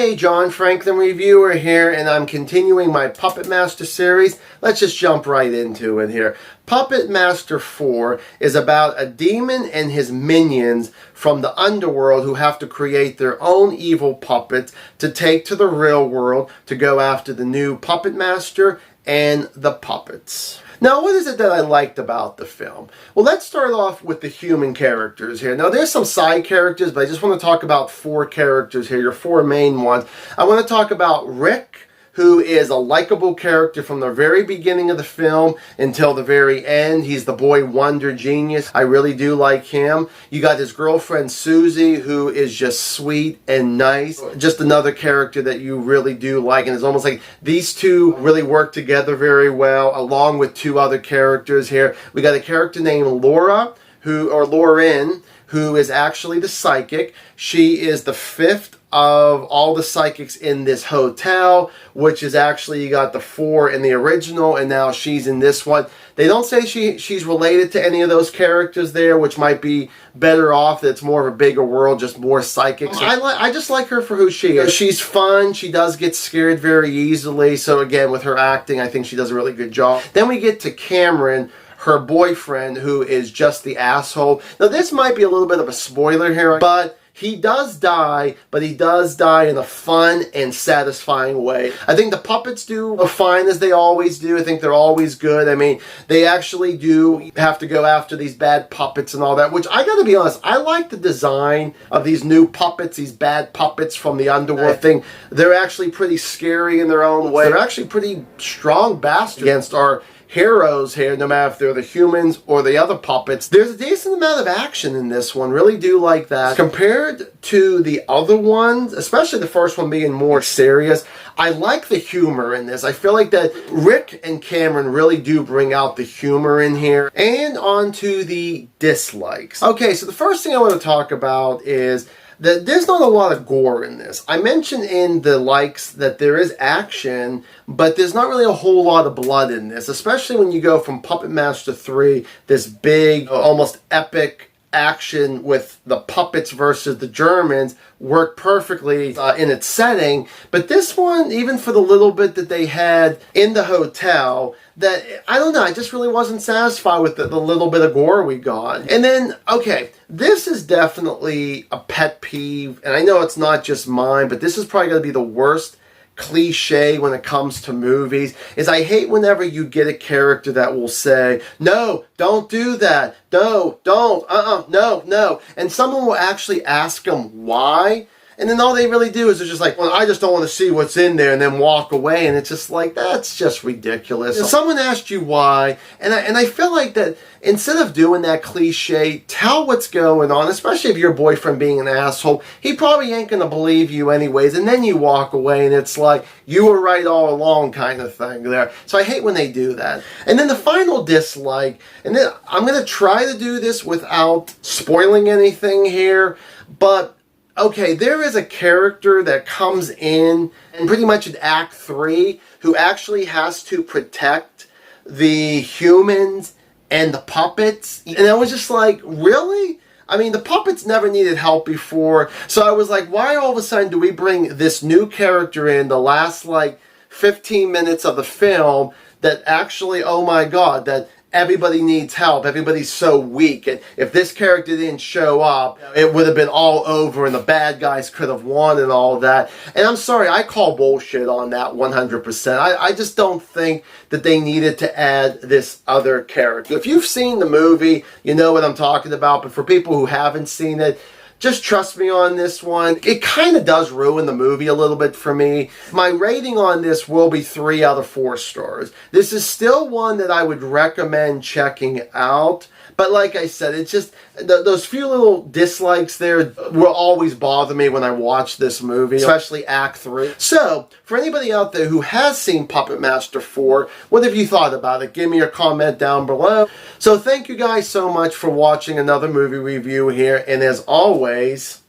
Hey, John Franklin Reviewer here, and I'm continuing my Puppet Master series. Let's just jump right into it here. Puppet Master 4 is about a demon and his minions from the underworld who have to create their own evil puppets to take to the real world to go after the new Puppet Master and the puppets. Now, what is it that I liked about the film? Well, let's start off with the human characters here. Now, there's some side characters, but I just want to talk about four characters here, your four main ones. I want to talk about Rick, who is a likable character from the very beginning of the film until the very end. He's the boy wonder genius. I really do like him. You got his girlfriend Susie, who is just sweet and nice. Just another character that you really do like, and it's almost like these two really work together very well, along with two other characters here. We got a character named Laura, Lauren, who is actually the psychic. She is the fifth of all the psychics in this hotel, which is actually, you got the four in the original, and now she's in this one. They don't say she's related to any of those characters there, which might be better off. That it's more of a bigger world, just more psychics. I just like her for who she is. She's fun. She does get scared very easily. So again, with her acting, I think she does a really good job. Then we get to Cameron, her boyfriend, who is just the asshole. Now, this might be a little bit of a spoiler here, but he does die, but he does die in a fun and satisfying way. I think the puppets do fine, as they always do. I think they're always good. I mean, they actually do have to go after these bad puppets and all that, which I gotta be honest, I like the design of these new puppets, these bad puppets from the underworld thing. They're actually pretty scary in their own way. They're actually pretty strong bastards against our heroes here, no matter if they're the humans or the other puppets. There's a decent amount of action in this one. Really do like that. Compared to the other ones, especially the first one being more serious, I like the humor in this. I feel like that Rick and Cameron really do bring out the humor in here. And on to the dislikes. Okay, so the first thing I want to talk about is that there's not a lot of gore in this. I mentioned in the likes that there is action, but there's not really a whole lot of blood in this, especially when you go from Puppet Master 3, this big, almost epic action with the puppets versus the Germans, worked perfectly in its setting. But this one, even for the little bit that they had in the hotel, that, I don't know, I just really wasn't satisfied with the little bit of gore we got. And then, okay, this is definitely a pet peeve, and I know it's not just mine, but this is probably going to be the worst cliche when it comes to movies, is I hate whenever you get a character that will say, no, don't do that, no, don't, no, and someone will actually ask them why, and then all they really do is they're just like, well, I just don't want to see what's in there, and then walk away, and it's just like, that's just ridiculous. If someone asked you why, and I feel like that instead of doing that cliche, tell what's going on, especially if your boyfriend being an asshole, he probably ain't going to believe you anyways, and then you walk away, and it's like, you were right all along kind of thing there. So I hate when they do that. And then the final dislike, and then I'm going to try to do this without spoiling anything here, but okay, there is a character that comes in, and pretty much in Act 3, who actually has to protect the humans and the puppets. And I was just like, really? I mean, the puppets never needed help before. So I was like, why all of a sudden do we bring this new character in the last, like, 15 minutes of the film that actually, oh my God, that everybody needs help. Everybody's so weak. And if this character didn't show up, it would have been all over and the bad guys could have won and all that. And I'm sorry, I call bullshit on that 100%. I just don't think that they needed to add this other character. If you've seen the movie, you know what I'm talking about. But for people who haven't seen it, just trust me on this one. It kind of does ruin the movie a little bit for me. My rating on this will be 3 out of 4 stars. This is still one that I would recommend checking out. But like I said, it's just, those few little dislikes there will always bother me when I watch this movie, especially Act 3. So, for anybody out there who has seen Puppet Master 4, what have you thought about it? Give me your comment down below. So thank you guys so much for watching another movie review here, and as always,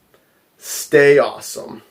stay awesome.